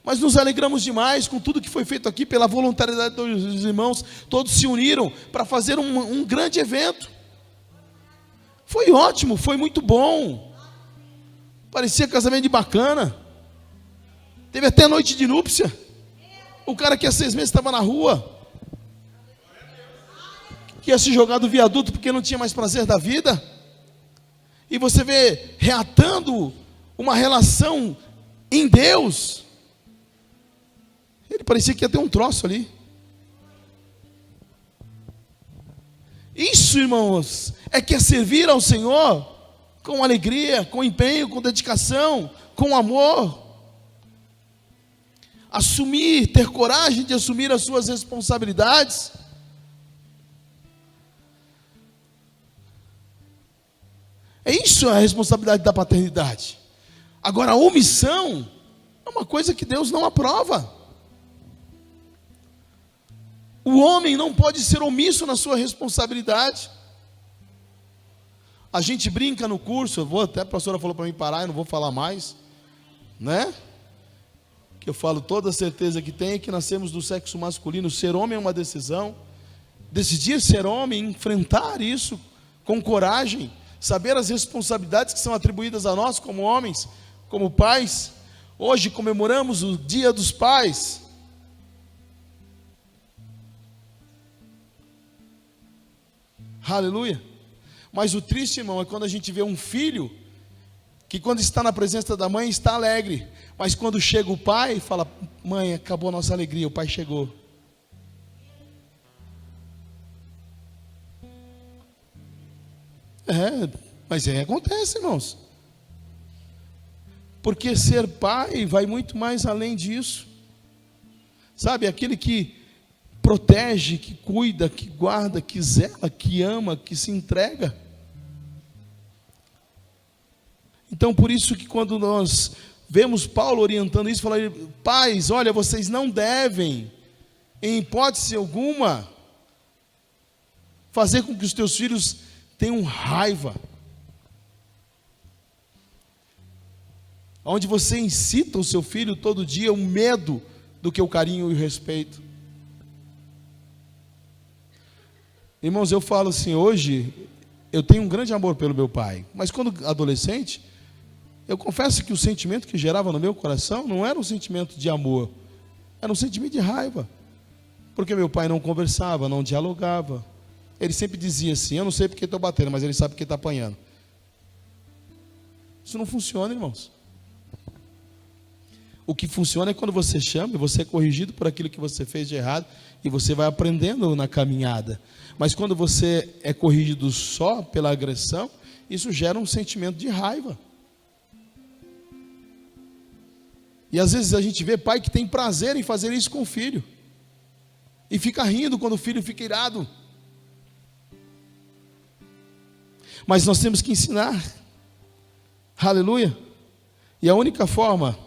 Mas nos alegramos demais com tudo que foi feito aqui, pela voluntariedade dos irmãos. Todos se uniram para fazer um grande evento. Foi ótimo, foi muito bom. Parecia casamento de bacana. Teve até noite de núpcia. O cara que há 6 meses estava na rua, que ia se jogar do viaduto porque não tinha mais prazer da vida, e você vê reatando uma relação em Deus. Ele parecia que ia ter um troço ali. Isso, irmãos, é que é servir ao Senhor com alegria, com empenho, com dedicação, com amor. Assumir, ter coragem de assumir as suas responsabilidades. É isso a responsabilidade da paternidade. Agora, a omissão é uma coisa que Deus não aprova. O homem não pode ser omisso na sua responsabilidade. A gente brinca no curso, até a pastora falou para mim parar, eu não vou falar mais, né? Que eu falo, toda certeza que tem é que nascemos do sexo masculino. Ser homem é uma decisão. Decidir ser homem, enfrentar isso com coragem, saber as responsabilidades que são atribuídas a nós como homens, como pais. Hoje comemoramos o Dia dos Pais. Aleluia. Mas o triste, irmão, é quando a gente vê um filho que quando está na presença da mãe está alegre, mas quando chega o pai fala, mãe, acabou a nossa alegria, o pai chegou. Mas acontece, irmãos. Porque ser pai vai muito mais além disso. Sabe, aquele que protege, que cuida, que guarda, que zela, que ama, que se entrega. Então, por isso que quando nós vemos Paulo orientando isso, falando, pais, olha, vocês não devem, em hipótese alguma, fazer com que os teus filhos tenham raiva. Onde você incita o seu filho todo dia o medo do que o carinho e o respeito. Irmãos, eu falo assim, hoje eu tenho um grande amor pelo meu pai, mas quando adolescente, eu confesso que o sentimento que gerava no meu coração não era um sentimento de amor, era um sentimento de raiva, porque meu pai não conversava, não dialogava. Ele sempre dizia assim, eu não sei porque estou batendo, mas ele sabe porque está apanhando. Isso não funciona, irmãos. O que funciona é quando você chama, você é corrigido por aquilo que você fez de errado, e você vai aprendendo na caminhada. Mas quando você é corrigido só pela agressão, isso gera um sentimento de raiva. E às vezes a gente vê pai que tem prazer em fazer isso com o filho, e fica rindo quando o filho fica irado. Mas nós temos que ensinar. Aleluia. E a única forma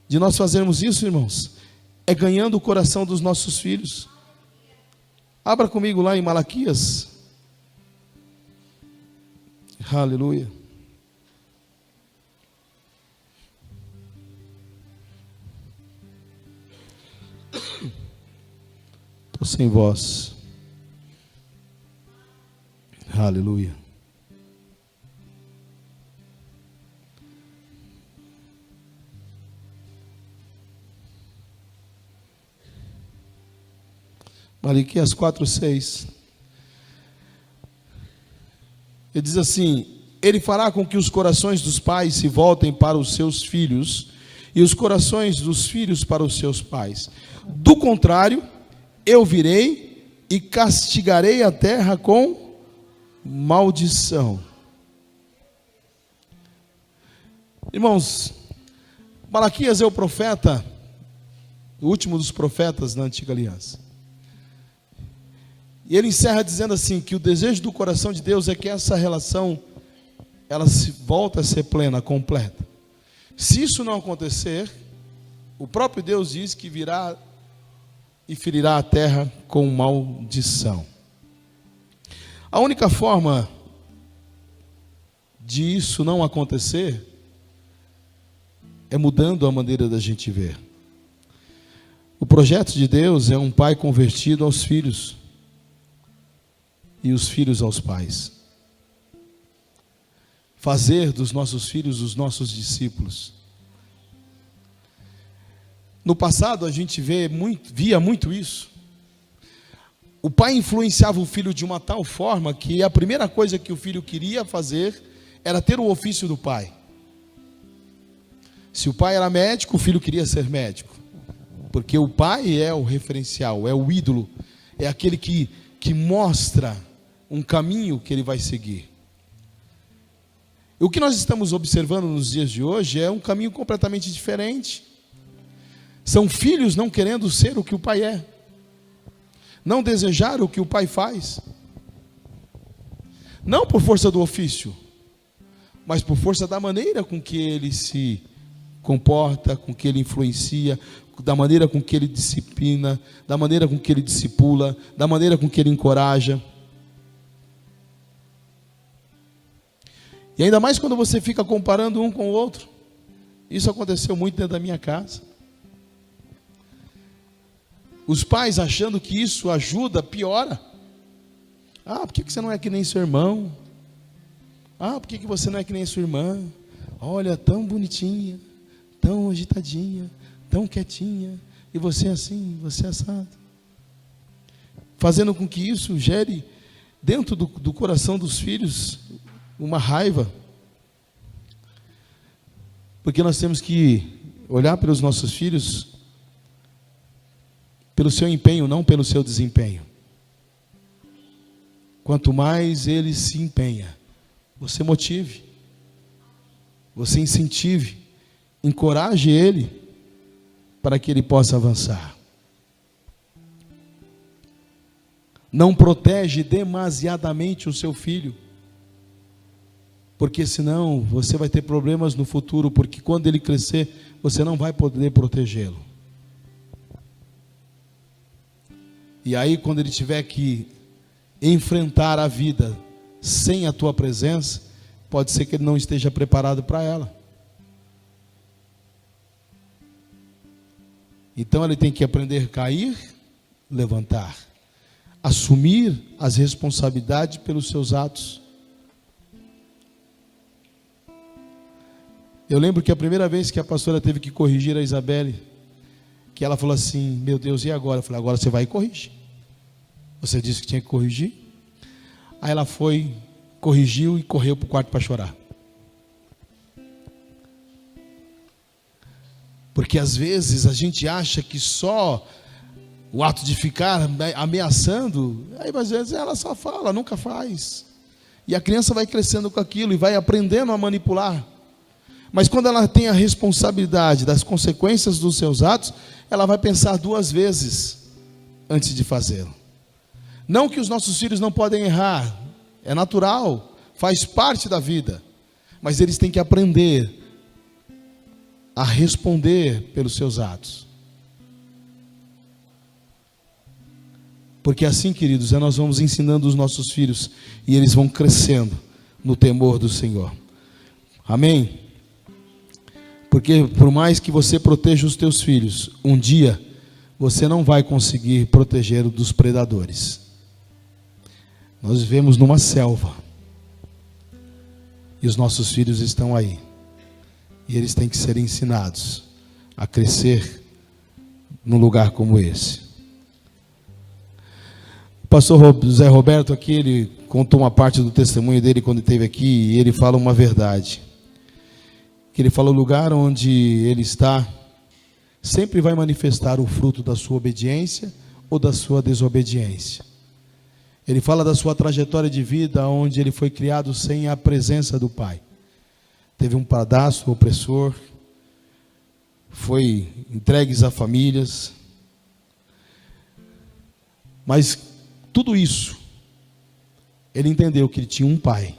de nós fazermos isso, irmãos, é ganhando o coração dos nossos filhos. Abra comigo lá em Malaquias. Aleluia. Estou sem voz. Aleluia. Malaquias 4:6. Ele diz assim: Ele fará com que os corações dos pais se voltem para os seus filhos, e os corações dos filhos para os seus pais. Do contrário, eu virei e castigarei a terra com maldição. Irmãos, Malaquias é o profeta, o último dos profetas na antiga aliança. E ele encerra dizendo assim, que o desejo do coração de Deus é que essa relação, ela se volta a ser plena, completa. Se isso não acontecer, o próprio Deus diz que virá e ferirá a terra com maldição. A única forma de isso não acontecer é mudando a maneira da gente ver. O projeto de Deus é um pai convertido aos filhos e os filhos aos pais. Fazer dos nossos filhos os nossos discípulos. No passado a gente via muito isso. O pai influenciava o filho de uma tal forma que a primeira coisa que o filho queria fazer era ter o ofício do pai. Se o pai era médico, o filho queria ser médico. Porque o pai é o referencial, é o ídolo, é aquele que mostra um caminho que ele vai seguir. E o que nós estamos observando nos dias de hoje é um caminho completamente diferente. São filhos não querendo ser o que o pai é, não desejar o que o pai faz, não por força do ofício, mas por força da maneira com que ele se comporta, com que ele influencia, da maneira com que ele disciplina, da maneira com que ele discipula, da maneira com que ele encoraja. E ainda mais quando você fica comparando um com o outro. Isso aconteceu muito dentro da minha casa. Os pais achando que isso ajuda, piora. Ah, por que você não é que nem seu irmão? Ah, por que você não é que nem sua irmã? Olha, tão bonitinha, tão agitadinha, tão quietinha, e você assim, você assado. Fazendo com que isso gere dentro do coração dos filhos uma raiva. Porque nós temos que olhar para os nossos filhos pelo seu empenho, não pelo seu desempenho. Quanto mais ele se empenha, você motive, você incentive, encoraje ele para que ele possa avançar. Não protege demasiadamente o seu filho, porque senão você vai ter problemas no futuro, porque quando ele crescer, você não vai poder protegê-lo. E aí, quando ele tiver que enfrentar a vida sem a tua presença, pode ser que ele não esteja preparado para ela. Então ele tem que aprender a cair, levantar, assumir as responsabilidades pelos seus atos. Eu lembro que a primeira vez que a pastora teve que corrigir a Isabelle, que ela falou assim, meu Deus, e agora? Eu falei, agora você vai e corrige. Você disse que tinha que corrigir. Aí ela foi, corrigiu e correu para o quarto para chorar. Porque às vezes a gente acha que só o ato de ficar ameaçando, aí às vezes ela só fala, nunca faz. E a criança vai crescendo com aquilo e vai aprendendo a manipular. Mas quando ela tem a responsabilidade das consequências dos seus atos, ela vai pensar duas vezes antes de fazê-lo. Não que os nossos filhos não podem errar, é natural, faz parte da vida. Mas eles têm que aprender a responder pelos seus atos. Porque assim, queridos, nós vamos ensinando os nossos filhos e eles vão crescendo no temor do Senhor. Amém? Porque por mais que você proteja os teus filhos, um dia você não vai conseguir proteger dos predadores. Nós vivemos numa selva e os nossos filhos estão aí. E eles têm que ser ensinados a crescer num lugar como esse. O pastor José Roberto aqui, ele contou uma parte do testemunho dele quando esteve aqui, e ele fala uma verdade. Que ele fala: o lugar onde ele está sempre vai manifestar o fruto da sua obediência ou da sua desobediência. Ele fala da sua trajetória de vida, onde ele foi criado sem a presença do pai. Teve um padrasto opressor, foi entregue a famílias, mas tudo isso, ele entendeu que ele tinha um pai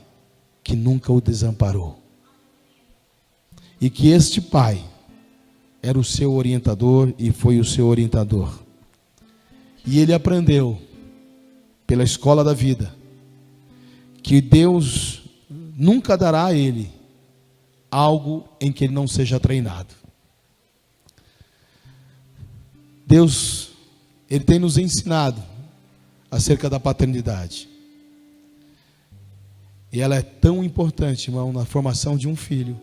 que nunca o desamparou, e que este pai era o seu orientador e foi o seu orientador, e ele aprendeu pela escola da vida que Deus nunca dará a ele algo em que ele não seja treinado. Deus, ele tem nos ensinado acerca da paternidade. E ela é tão importante, irmão, na formação de um filho,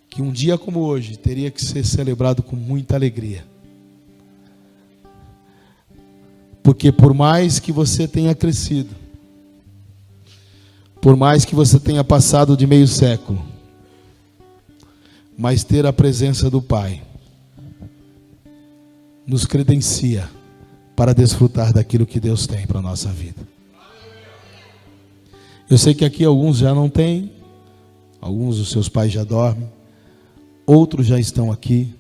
que um dia como hoje teria que ser celebrado com muita alegria. Porque por mais que você tenha crescido, por mais que você tenha passado de meio século, mas ter a presença do Pai nos credencia para desfrutar daquilo que Deus tem para a nossa vida. Eu sei que aqui alguns já não têm, alguns dos seus pais já dormem, outros já estão aqui,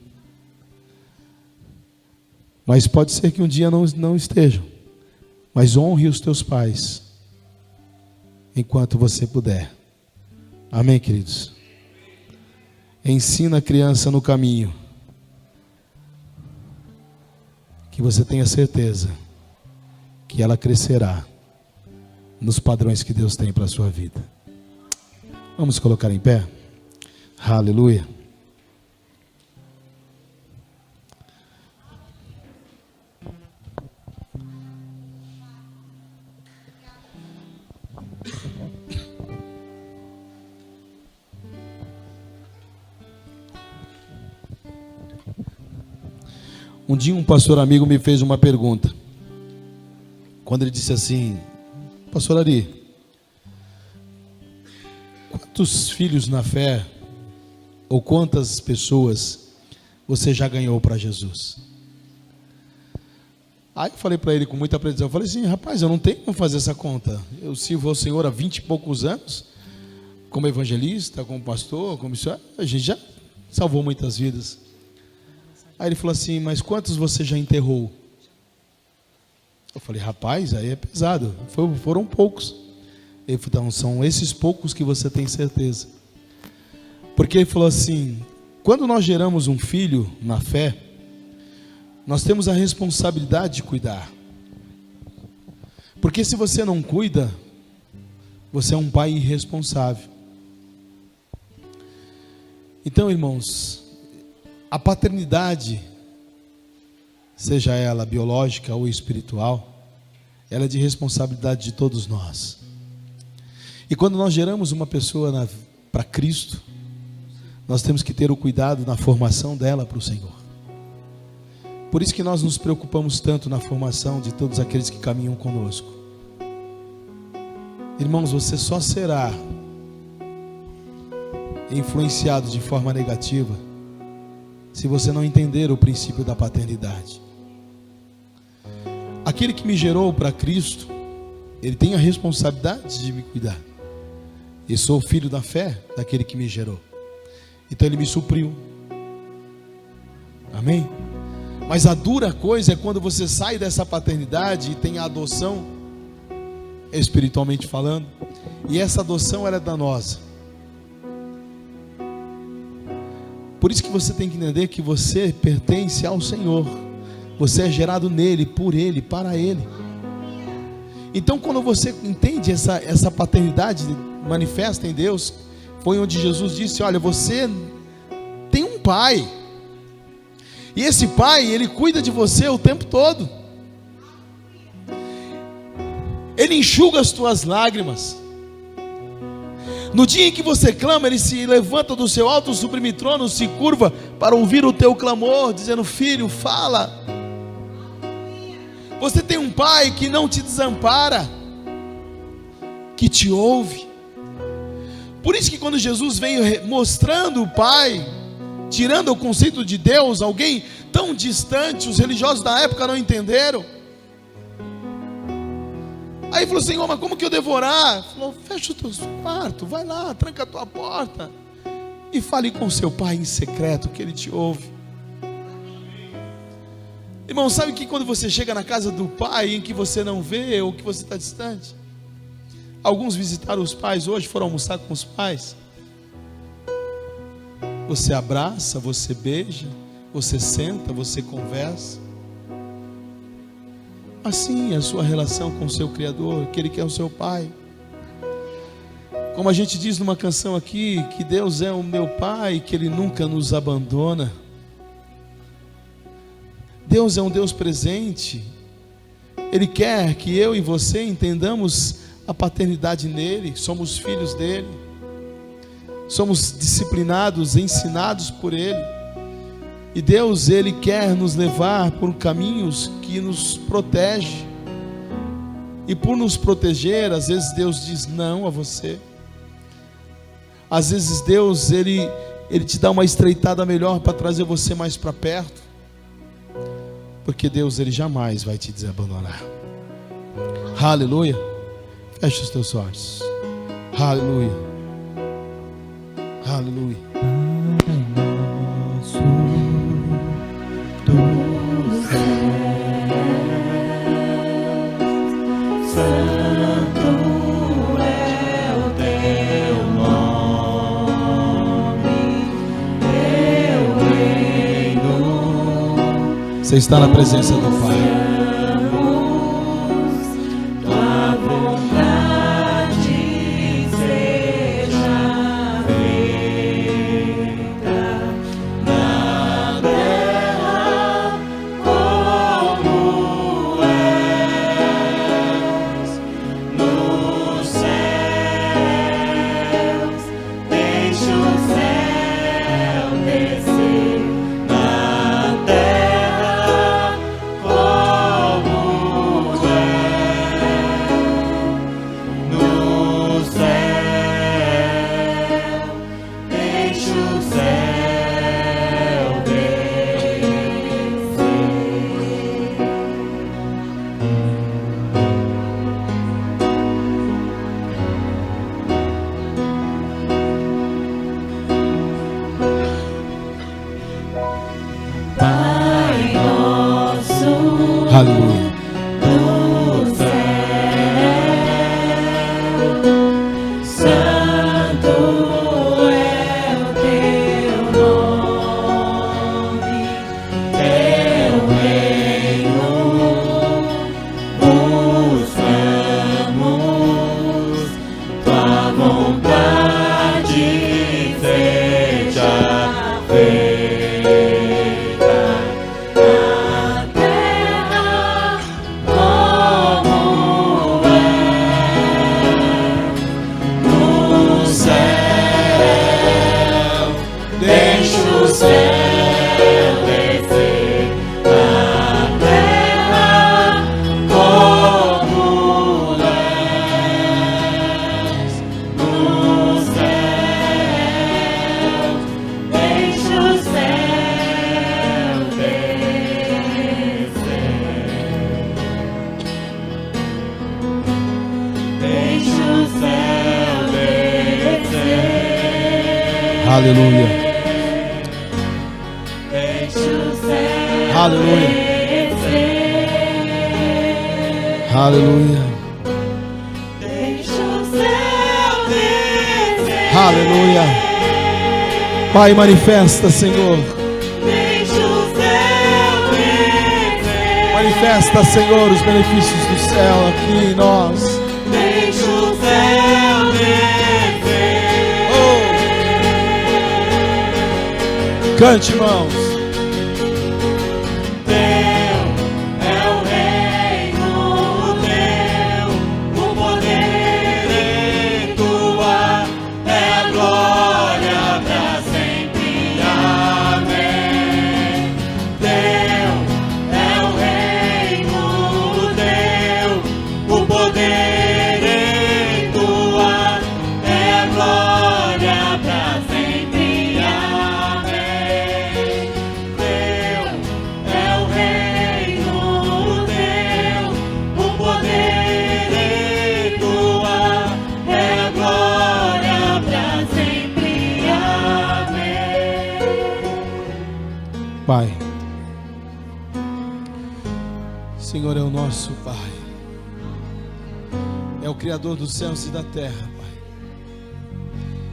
mas pode ser que um dia não estejam. Mas honre os teus pais enquanto você puder. Amém, queridos? Ensina a criança no caminho, que você tenha certeza que ela crescerá nos padrões que Deus tem para a sua vida. Vamos colocar em pé? Aleluia. Um dia um pastor amigo me fez uma pergunta, quando ele disse assim: pastor Ari, quantos filhos na fé, ou quantas pessoas você já ganhou para Jesus? Aí eu falei para ele com muita precisão, eu falei assim: rapaz, eu não tenho como fazer essa conta, eu sirvo ao Senhor há 20 e poucos anos, como evangelista, como pastor, como missionário, a gente já salvou muitas vidas. Aí ele falou assim: mas quantos você já enterrou? Eu falei: rapaz, aí é pesado. Foram poucos. Ele falou: então, são esses poucos que você tem certeza. Porque ele falou assim: quando nós geramos um filho na fé, nós temos a responsabilidade de cuidar. Porque se você não cuida, você é um pai irresponsável. Então, irmãos, a paternidade, seja ela biológica ou espiritual, ela é de responsabilidade de todos nós. E quando nós geramos uma pessoa para Cristo, nós temos que ter o cuidado na formação dela para o Senhor. Por isso que nós nos preocupamos tanto na formação de todos aqueles que caminham conosco. Irmãos, você só será influenciado de forma negativa se você não entender o princípio da paternidade. Aquele que me gerou para Cristo, ele tem a responsabilidade de me cuidar. Eu sou filho da fé daquele que me gerou, então ele me supriu. Amém? Mas a dura coisa é quando você sai dessa paternidade e tem a adoção, espiritualmente falando, e essa adoção ela é danosa. Por isso que você tem que entender que você pertence ao Senhor. Você é gerado nele, por ele, para ele. Então quando você entende essa paternidade manifesta em Deus, foi onde Jesus disse: olha, você tem um pai, e esse pai, ele cuida de você o tempo todo. Ele enxuga as tuas lágrimas. No dia em que você clama, ele se levanta do seu alto sublime trono, se curva para ouvir o teu clamor, dizendo: filho, fala. Você tem um pai que não te desampara, que te ouve. Por isso que quando Jesus veio mostrando o pai, tirando o conceito de Deus, alguém tão distante, os religiosos da época não entenderam. Aí falou: Senhor, mas como que eu devo orar? Falou: fecha o teu quarto, vai lá, tranca a tua porta e fale com seu pai em secreto, que ele te ouve. Irmão, sabe que quando você chega na casa do pai, em que você não vê, ou que você está distante, alguns visitaram os pais hoje, foram almoçar com os pais, você abraça, você beija, você senta, você conversa. Assim é a sua relação com o seu Criador, aquele que é o seu pai. Como a gente diz numa canção aqui, que Deus é o meu pai, que Ele nunca nos abandona. Deus é um Deus presente. Ele quer que eu e você entendamos a paternidade nele. Somos filhos dele, somos disciplinados, ensinados por ele. E Deus, ele quer nos levar por caminhos que nos protege. E por nos proteger, às vezes Deus diz não a você. Às vezes Deus, ele te dá uma estreitada melhor para trazer você mais para perto. Porque Deus, ele jamais vai te desabandonar. Aleluia. Feche os teus olhos. Aleluia. Aleluia. Você está na presença do Pai. Tua vontade seja feita na terra como és nos céus. Deixa o céu descer na terra como no céu. Deixa o céu descer. Pai nosso Aleluia. do céu, santo é o teu nome, teu reino buscamos, tua vontade seja feita na terra como é no céu. Deixa o céu descer na terra como és no céu. Deixa o céu descer. Deixa o céu descer. Aleluia. Deixa o céu Aleluia. descer. Aleluia. Aleluia. Pai, manifesta, Senhor. Deixa o céu descer. Manifesta, Senhor, os benefícios do céu aqui em nós. Deixa o céu descer. Oh. Cante, irmãos. Pai, Senhor é o nosso Pai, é o Criador dos céus e da terra, Pai.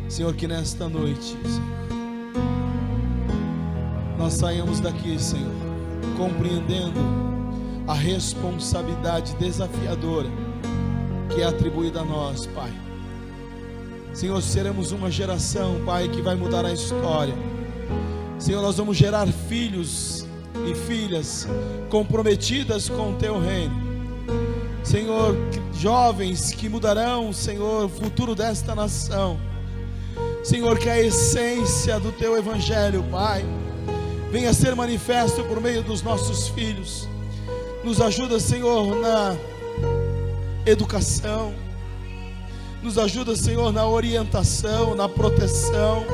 Senhor, que nesta noite, Senhor, nós saímos daqui, Senhor, compreendendo a responsabilidade desafiadora que é atribuída a nós, Pai. Senhor, seremos uma geração, Pai, que vai mudar a história. Senhor, nós vamos gerar filhos e filhas comprometidas com o Teu reino. Senhor, jovens que mudarão, Senhor, o futuro desta nação. Senhor, que a essência do Teu Evangelho, Pai, venha ser manifesto por meio dos nossos filhos. Nos ajuda, Senhor, na educação. Nos ajuda, Senhor, na orientação, na proteção.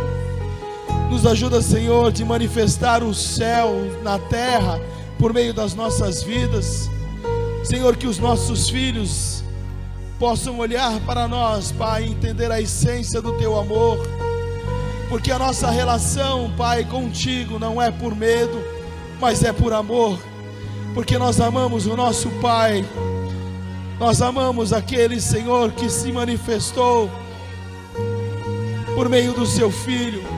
Nos ajuda, Senhor, de manifestar o céu na terra por meio das nossas vidas. Senhor, que os nossos filhos possam olhar para nós, Pai, e entender a essência do Teu amor. Porque a nossa relação, Pai, contigo não é por medo, mas é por amor. Porque nós amamos o nosso Pai. Nós amamos aquele, Senhor, que se manifestou por meio do Seu Filho,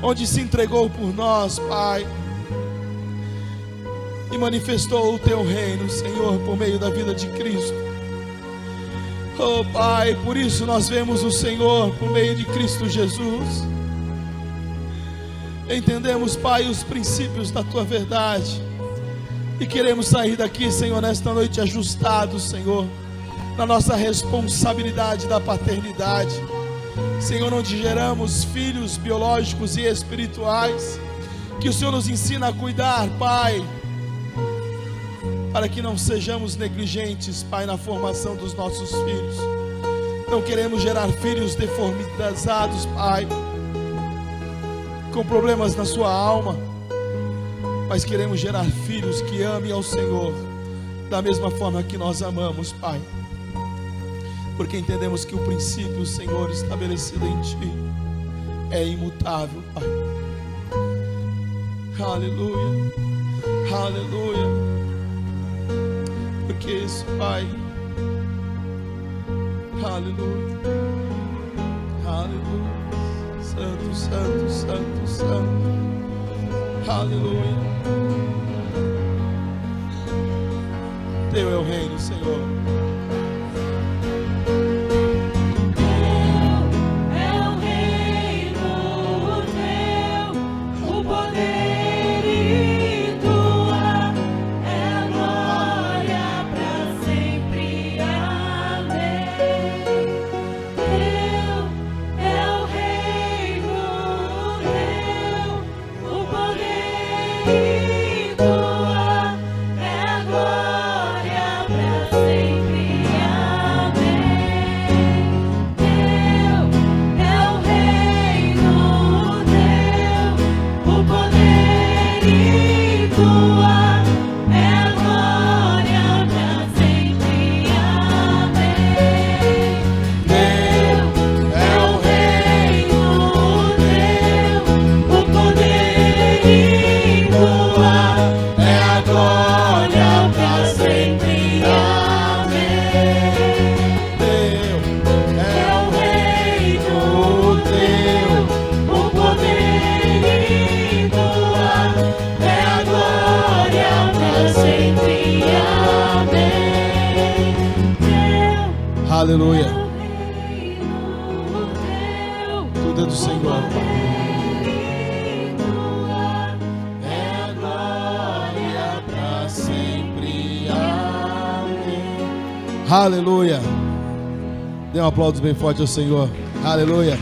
onde se entregou por nós, Pai, e manifestou o Teu reino, Senhor, por meio da vida de Cristo. Oh, Pai, por isso nós vemos o Senhor por meio de Cristo Jesus. Entendemos, Pai, os princípios da Tua verdade e queremos sair daqui, Senhor, nesta noite ajustados, Senhor, na nossa responsabilidade da paternidade. Senhor, onde geramos filhos biológicos e espirituais, que o Senhor nos ensina a cuidar, Pai, para que não sejamos negligentes, Pai, na formação dos nossos filhos. Não queremos gerar filhos deformizados, Pai, com problemas na sua alma, mas queremos gerar filhos que amem ao Senhor da mesma forma que nós amamos, Pai. Porque entendemos que o princípio, Senhor, estabelecido em Ti é imutável, Pai. Aleluia, aleluia. Porque isso, Pai, aleluia, aleluia. Santo, santo, santo, santo, aleluia. Teu é o reino, Senhor. É a glória pra sempre. Aleluia. Tudo é do Senhor. É glória para sempre. Amém. Aleluia. Dê um aplauso bem forte ao Senhor. Aleluia.